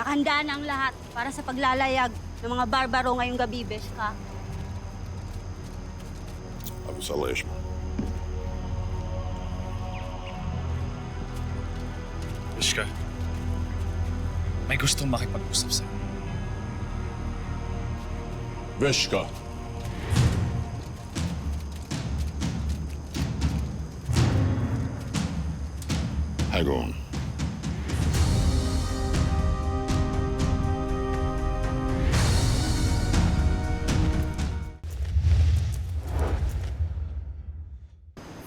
Nakahanda na ang lahat para sa paglalayag ng mga barbaro ngayong gabi, Beshka. Avisalej mo. Beshka, may gustong makipag-usap sa'yo. Veshka. Hagon.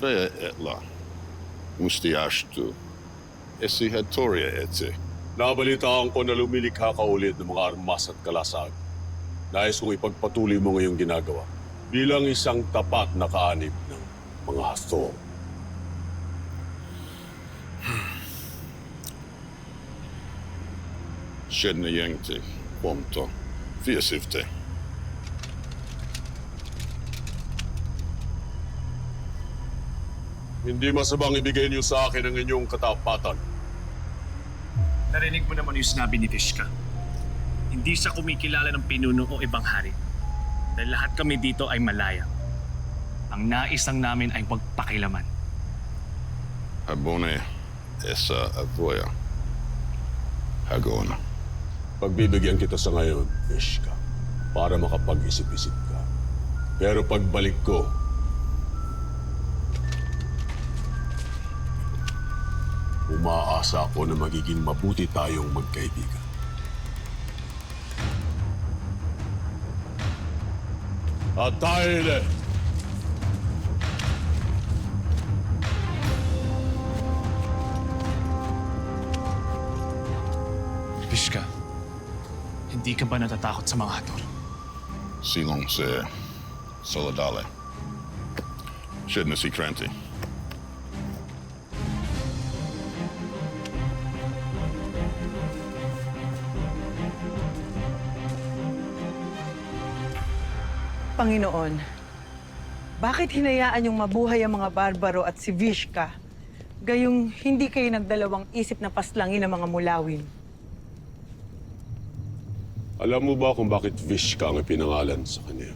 Ve etla. Mustiashtu. Esihentoria etse. Nabalitaan ko na lumilikha ka ulit ng mga armas at kalasag. Nais kong ipagpatuloy mo ngayong ginagawa bilang isang tapat na kaanib ng mga Hathor. Känner gäng till Pomto. Fyrsifte. Hindi masabang ibigay niyo sa akin ang inyong katapatan. Narinig mo naman yung sinabi ni Beshka. Hindi siya kumikilala ng pinuno o ibang hari. Dahil lahat kami dito ay malaya. Ang nais lang namin ay magpakilaman. Abone. Esa avoya. Hagon. Pagbibigyan kita sa ngayon, Veshka, para makapag-isip-isip ka. Pero pagbalik ko, umaasa ako na magiging mabuti tayong magkaibigan. At tayo Beshka, hindi ka ba natatakot sa mga Hathor? Silong se Soladale. Känner si Kranti. Panginoon, bakit hinayaan yung mabuhay ang mga barbaro at si Vishka, gayong hindi kayo nagdalawang isip na paslangin ang mga mulawin? Alam mo ba kung bakit Vishka ang ipinangalan sa kanya?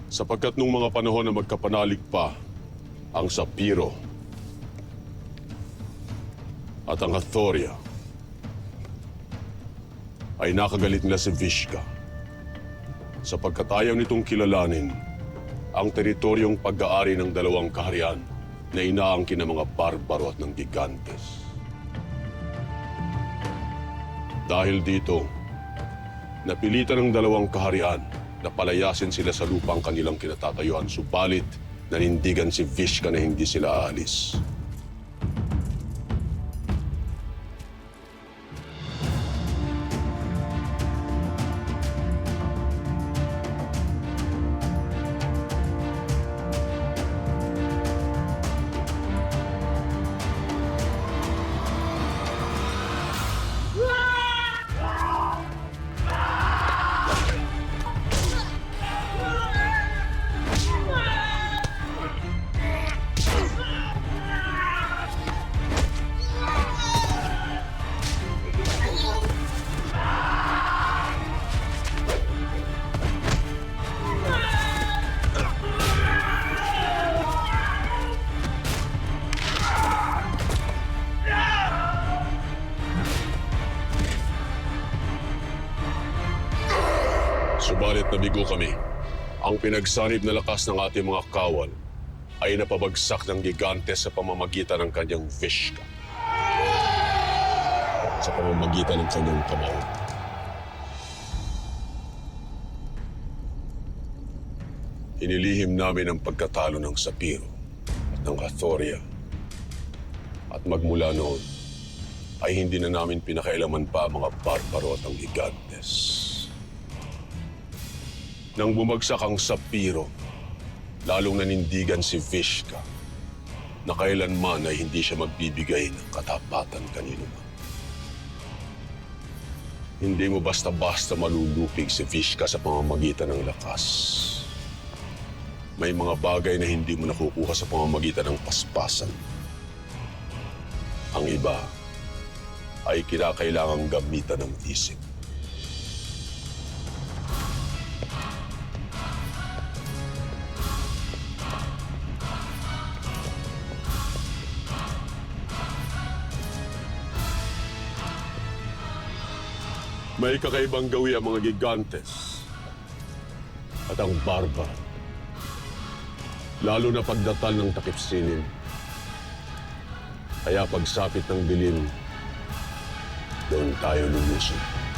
Sapagkat nung mga panahon na magkapanalig pa ang Sapiro at ang Hathoria, ay nakagalit nila si Vishka sapagkat ayaw nitong kilalanin ang teritoryong pag-aari ng dalawang kaharian na inaangkin ng mga barbaro at ng gigantes. Dahil dito, napilitan ng dalawang kaharian na palayasin sila sa lupang kanilang kinatatayuan, subalit nanindigan si Vishka na hindi sila aalis. Subalit nabigo kami. Ang pinagsanib na lakas ng ating mga kawal ay napabagsak ng gigante sa pamamagitan ng kanyang Vishka. Sa pamamagitan ng kanyang kamao. Inilihim namin ang pagkatalo ng Sapiro at ng Hathoria. At magmula noon, ay hindi na namin pinakailaman pa ang mga barbaro at ang gigantes. Nang bumagsak ang Sapiro, lalong nanindigan si Vishka na kailanman ay hindi siya magbibigay ng katapatan kanino man. Hindi mo basta-basta malulupig si Vishka sa pamamagitan ng lakas. May mga bagay na hindi mo nakukuha sa pamamagitan ng paspasan. Ang iba ay kinakailangang gamitan ng isip. May kakaibang gawi ang mga gigantes at ang barbaro. Lalo na pagdatal ng takip silim. Kaya pagsapit ng dilim, doon tayo lulusog.